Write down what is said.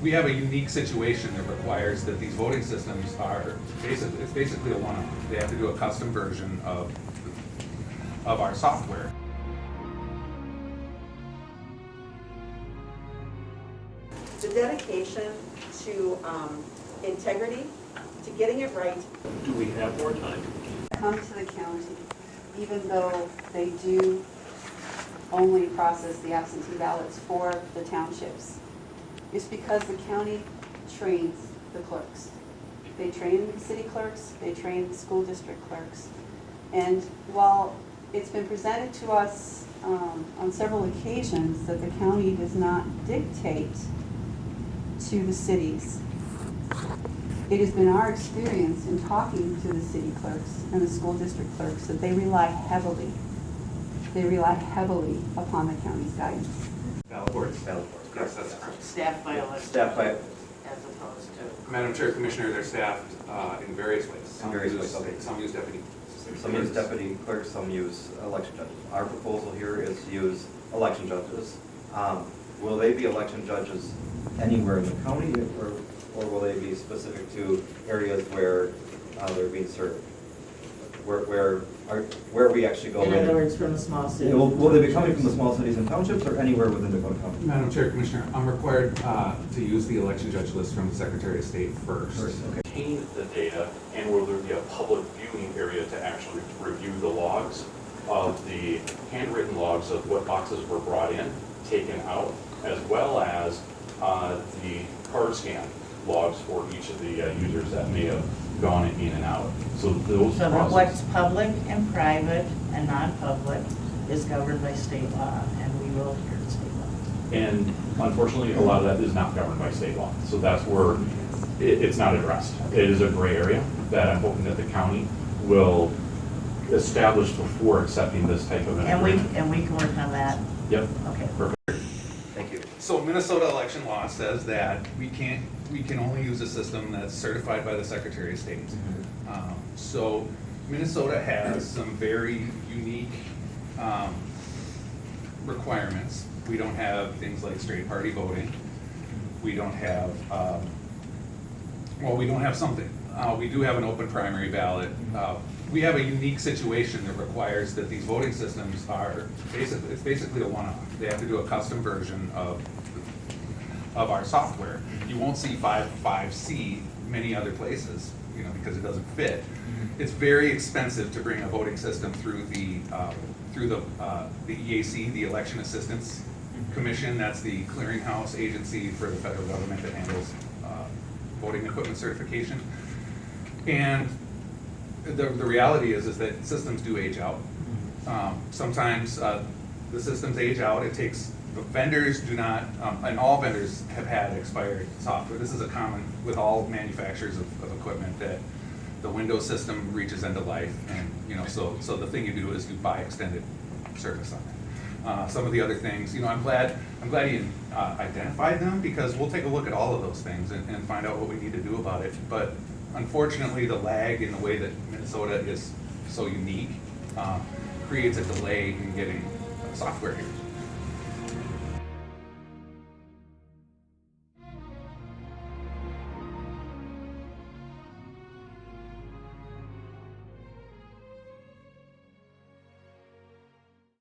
we have a unique situation that requires that these voting systems are it's basically a one-off. They have to do a custom version of our software. The dedication to integrity, to getting it right. Do we have more time? Come to the county, even though they do only process the absentee ballots for the townships. It's because the county trains the clerks. They train the city clerks, they train the school district clerks. And while it's been presented to us on several occasions that the county does not dictate to the cities, it has been our experience in talking to the city clerks and the school district clerks that they rely heavily upon the county's guidance. Ballot boards? Ballot boards. Yes, that's correct. Staff by election. Staff by, As opposed to. Madam Chair, Commissioner, they're staffed in various ways. In various ways, okay. Some use deputy. some use deputy clerks, some use election judges. Our proposal here is to use election judges. Will they be election judges anywhere in the county, or will they be specific to areas where they're being served? Where we actually go in? In other words, from the small cities. Will they be coming from the small cities and townships, or anywhere within Dakota County? Madam Chair, Commissioner, I'm required to use the election judge list from the Secretary of State first. Okay. Obtain the data, and will there be a public viewing area to actually review the logs of the handwritten logs of what boxes were brought in, taken out, as well as the card scan logs for each of the users that may have gone in and out. So those So that processes. what's public and private and non-public is governed by state law, and we will adhere to state law. And unfortunately, a lot of that is not governed by state law. So that's where it's not addressed. It is a gray area that I'm hoping that the county will establish before accepting this type of an agreement. And we can work on that. Yep. Okay. Perfect. Thank you. So Minnesota election law says that we can only use a system that's certified by the Secretary of State. So Minnesota has some very unique requirements. We don't have things like straight party voting. We don't have, well, we don't have something. We do have an open primary ballot. We have a unique situation that requires that these voting systems are it's basically a one-off. They have to do a custom version of our software. You won't see 5C many other places, you know, because it doesn't fit. It's very expensive to bring a voting system through the EAC, the Election Assistance Commission. That's the clearinghouse agency for the federal government that handles voting equipment certification. And the reality is that systems do age out. Sometimes the systems age out. It takes, the vendors do not, and all vendors have had expired software. This is a common with all manufacturers of equipment, that the Windows system reaches end of life, and you know, so the thing you do is you buy extended service on it. Some of the other things, you know, I'm glad you identified them, because we'll take a look at all of those things and find out what we need to do about it. But unfortunately, the lag in the way that Minnesota is so unique creates a delay in getting software here.